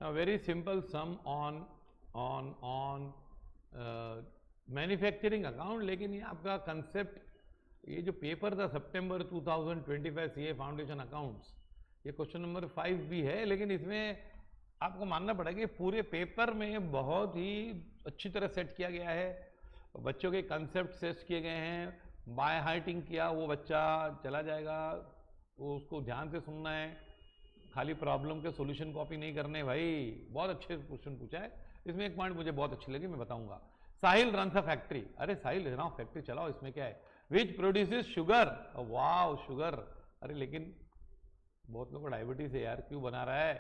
Very simple some on manufacturing account, लेकिन ये आपका कंसेप्ट, ये जो पेपर था सितंबर 2025 सीए फाउंडेशन अकाउंट्स, ये क्वेश्चन नंबर 5 भी है, लेकिन इसमें आपको मानना पड़ेगा कि पूरे पेपर में बहुत ही अच्छी तरह सेट किया गया है, बच्चों के कंसेप्ट सेट किए गए हैं, बाय हार्टिंग किया वो बच्चा चला जाएगा, वो उसको ध्यान से सुनना है, खाली प्रॉब्लम के सॉल्यूशन कॉपी नहीं करने भाई। बहुत अच्छे क्वेश्चन पूछा है। इसमें एक पॉइंट मुझे बहुत अच्छी लगी, मैं बताऊंगा। साहिल रन्स अ फैक्ट्री, अरे साहिल ना फैक्ट्री चलाओ, इसमें क्या है, विच प्रोड्यूसेस शुगर, वाह शुगर, अरे लेकिन बहुत लोगों को डायबिटीज है यार, क्यों बना रहा है।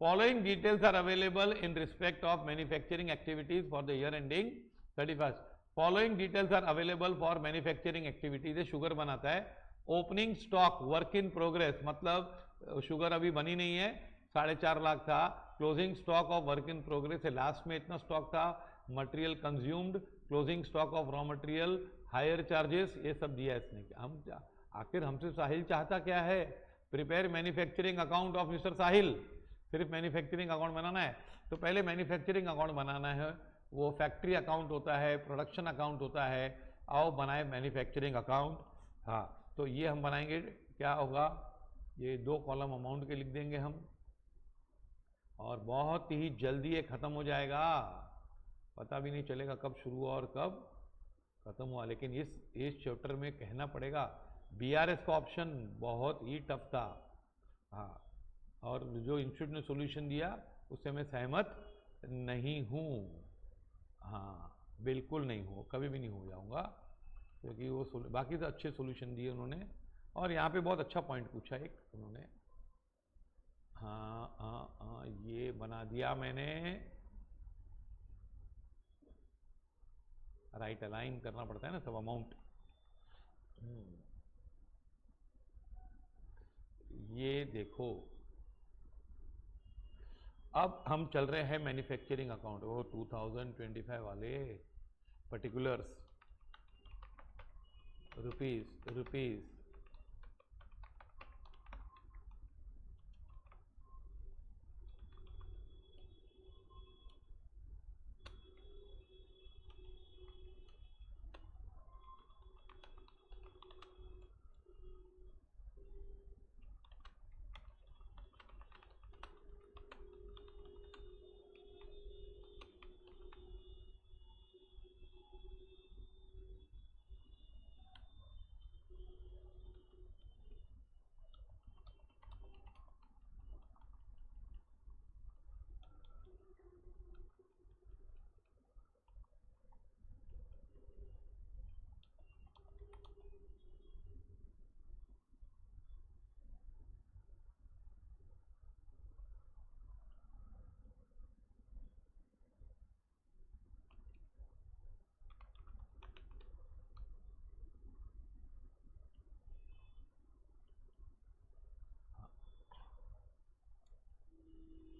Following details are available in respect of manufacturing activities for the year ending 31st। Following details are available for manufacturing activities, sugar बनाता है। Opening stock work in progress, मतलब शुगर अभी बनी नहीं है, 4.5 लाख था। Closing stock of work in progress है, last में इतना स्टॉक था। Material consumed, closing stock of raw material, hire charges, ये सब दिया इसने। हम आखिर हमसे साहिल चाहता क्या है, prepare manufacturing account of mister Sahil, सिर्फ मैन्युफैक्चरिंग अकाउंट बनाना है। तो पहले मैन्युफैक्चरिंग अकाउंट बनाना है, वो फैक्ट्री अकाउंट होता है, प्रोडक्शन अकाउंट होता है, आओ बनाए मैन्युफैक्चरिंग अकाउंट। हाँ, तो ये हम बनाएंगे, क्या होगा, ये 2 कॉलम अमाउंट के लिख देंगे हम, और बहुत ही जल्दी ये खत्म हो जाएगा, पता भी नहीं चलेगा कब शुरू हुआ और कब खत्म हुआ। लेकिन इस चैप्टर में कहना पड़ेगा, बीआरएस का ऑप्शन बहुत ही टफ था। हाँ, और जो इंस्टीट्यूट ने सॉल्यूशन दिया उससे मैं सहमत नहीं हूँ। हाँ, बिल्कुल नहीं हूँ, कभी भी नहीं हो जाऊँगा, क्योंकि वो बाकी तो अच्छे सॉल्यूशन दिए उन्होंने, और यहाँ पे बहुत अच्छा पॉइंट पूछा एक उन्होंने। हाँ हाँ हाँ, ये बना दिया मैंने, राइट अलाइन करना पड़ता है ना सब अमाउंट। ये देखो, अब हम चल रहे हैं मैन्युफैक्चरिंग अकाउंट, वो 2025 वाले पर्टिकुलर्स, रुपीज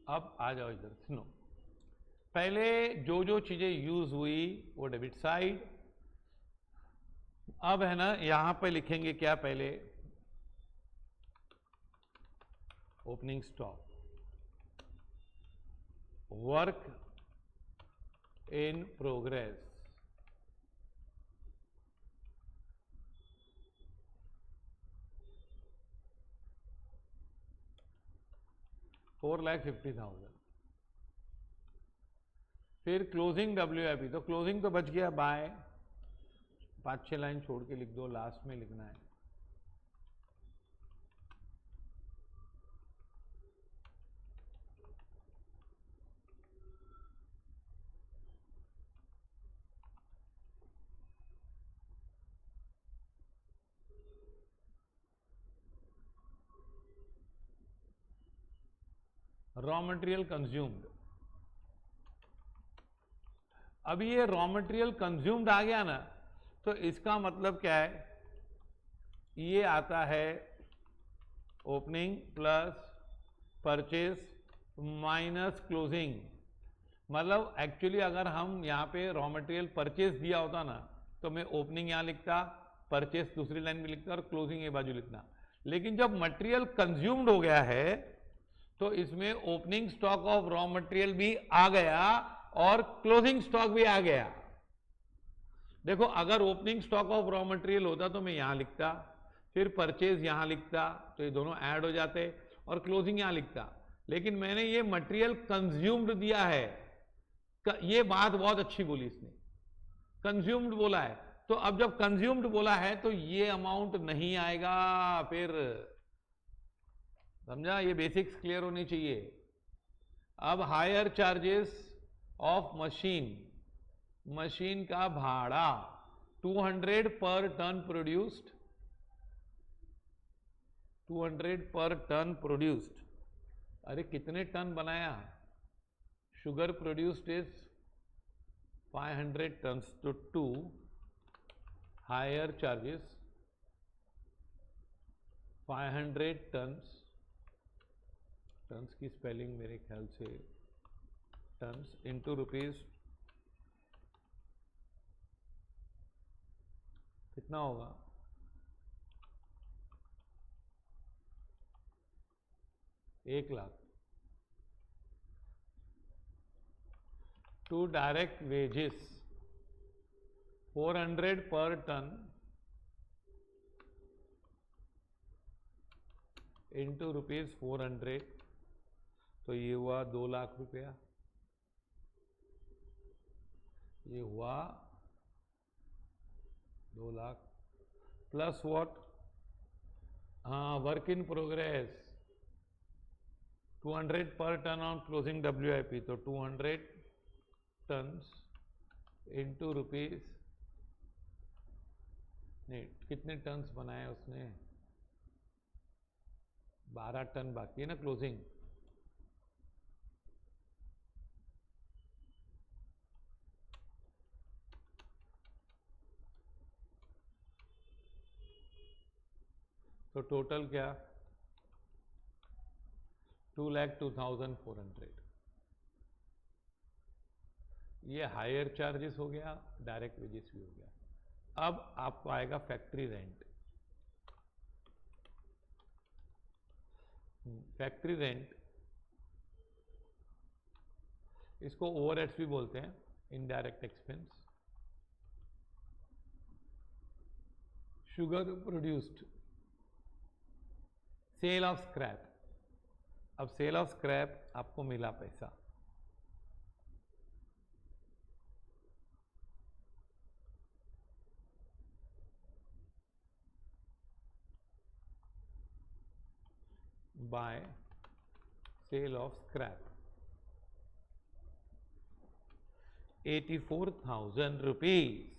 'अब आ जाओ इधर, सुनो, पहले जो जो चीजें यूज हुई वो डेबिट साइड। अब है ना, यहां पे लिखेंगे क्या, पहले opening stock, work in progress, $4,50,000। फिर क्लोजिंग WIP, तो क्लोजिंग तो बच गया, बाय 5-6 लाइन छोड़ के लिख दो, लास्ट में लिखना है। रॉ मटेरियल कंज्यूम्ड, अब ये रॉ मटेरियल कंज्यूम्ड आ गया ना, तो इसका मतलब क्या है, ये आता है opening plus purchase minus closing. मतलब एक्चुअली अगर हम यहाँ पे रॉ मटेरियल परचेस दिया होता ना, तो मैं ओपनिंग यहाँ लिखता, परचेस दूसरी लाइन में लिखता और क्लोजिंग ये बाजू लिखना। लेकिन जब मटेरियल कंज्यूम्ड हो गया है, तो इसमें opening stock of raw material भी आ गया और क्लोजिंग स्टॉक भी आ गया। देखो अगर opening stock of raw material होता तो मैं यहां लिखता, फिर परचेज यहां लिखता, तो ये दोनों ऐड हो जाते, और क्लोजिंग यहां लिखता, लेकिन मैंने ये मटेरियल कंज्यूम्ड दिया है। ये बात बहुत अच्छी बोली इसने, कंज्यूम्ड बोला है। तो अब जब कंज्यूम्ड बोला है तो ये अमाउंट नहीं आएगा, फिर समझा, ये बेसिक्स क्लियर होनी चाहिए। अब higher charges of machine, machine का भाड़ा 200 पर टन प्रोड्यूस्ड, 200 पर टन प्रोड्यूस्ड। अरे कितने टन बनाया? शुगर प्रोड्यूस्ड इज 500 टन्स, तो 2 हायर चार्जेस 500 टन्स, टन्स की स्पेलिंग मेरे ख्याल से टन्स इंटू रुपीज, कितना होगा? 1,00,000। टू डायरेक्ट वेजेस 400 पर टन इंटू रुपीज 400, तो ये हुआ 2,00,000 रुपया। ये हुआ 2,00,000 प्लस व्हाट? हाँ, वर्क इन प्रोग्रेस 200 पर टन ऑन क्लोजिंग WIP, तो 200 टन्स इंटू रुपीज, नहीं कितने टन्स बनाए उसने? 12 टन बाकी है ना क्लोजिंग, तो टोटल क्या? 2,02,400। ये हायर चार्जेस हो गया, डायरेक्ट वेजेस भी हो गया। अब आपको आएगा फैक्ट्री रेंट। फैक्ट्री रेंट, इसको ओवरहेड्स भी बोलते हैं, indirect expense. Sugar produced, sale of scrap. अब सेल ऑफ स्क्रैप आपको मिला पैसा, by sale of scrap 84,000 rupees.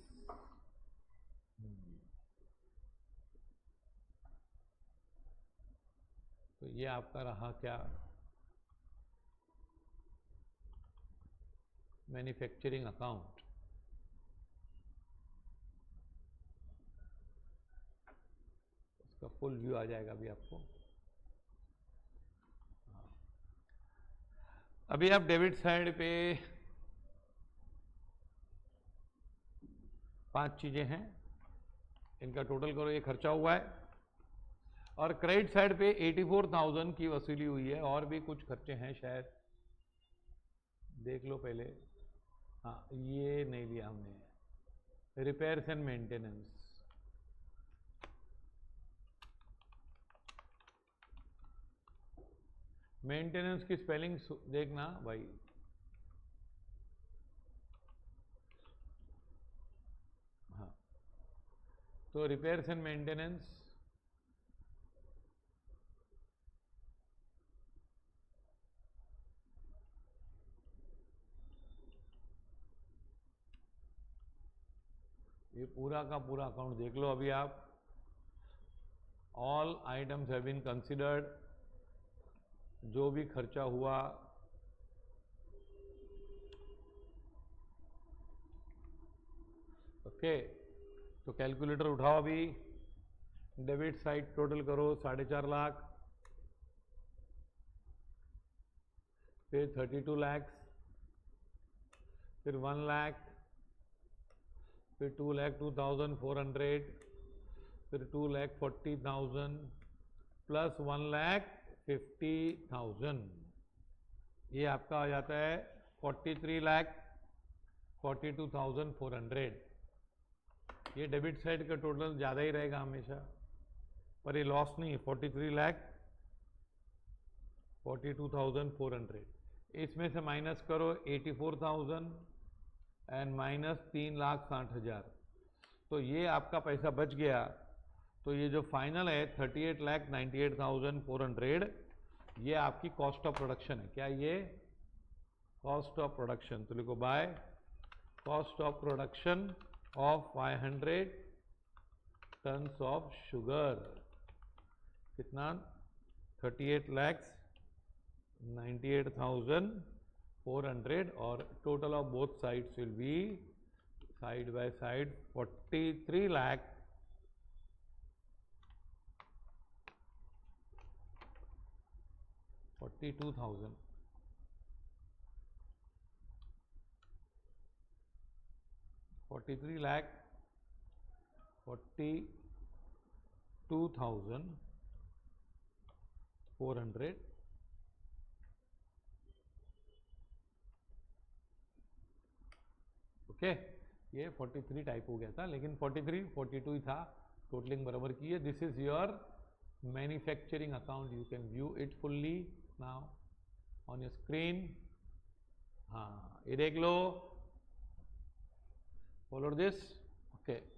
तो ये आपका रहा क्या? Manufacturing account. उसका फुल व्यू आ जाएगा अभी आपको। अभी आप डेबिट साइड पे 5 चीजें हैं, इनका टोटल करो, ये खर्चा हुआ है। और क्रेडिट साइड पे 84,000 की वसूली हुई है, और भी कुछ खर्चे हैं शायद, देख लो पहले। हाँ, ये नहीं लिया हमने, रिपेयर्स एंड मेंटेनेंस, मेंटेनेंस की स्पेलिंग देखना भाई। हाँ, तो रिपेयर्स एंड मेंटेनेंस ये पूरा का पूरा अकाउंट देख लो अभी आप। All items have been considered, जो भी खर्चा हुआ ओके। तो कैलकुलेटर उठाओ अभी, डेबिट साइड टोटल करो 4.5 लाख, फिर 32 लाख, फिर 1 लाख, फिर 2,02,400, फिर 2,40,000 प्लस 1,40,000 50,000, ये आपका हो जाता है 43,42,400। ये डेबिट साइड का टोटल ज़्यादा ही रहेगा हमेशा, पर ये लॉस नहीं है। 43,42,400, इसमें से माइनस करो 84,000 एंड माइनस 3,60,000, तो ये आपका पैसा बच गया। तो ये जो फाइनल है 38,98,400, ये आपकी कॉस्ट ऑफ प्रोडक्शन है। क्या ये कॉस्ट ऑफ प्रोडक्शन? तो लिखो by cost of production of 500 tons of sugar. कितना? 38,98,400, और total of both sides will be side by side 42,000। 43,42,400, okay. ये 43 टाइप हो गया था, लेकिन 43 42 ही था, टोटलिंग बराबर की है। This is your manufacturing account, you can view it fully now on your screen. हाँ, ये देख लो, फॉलो दिस, ओके।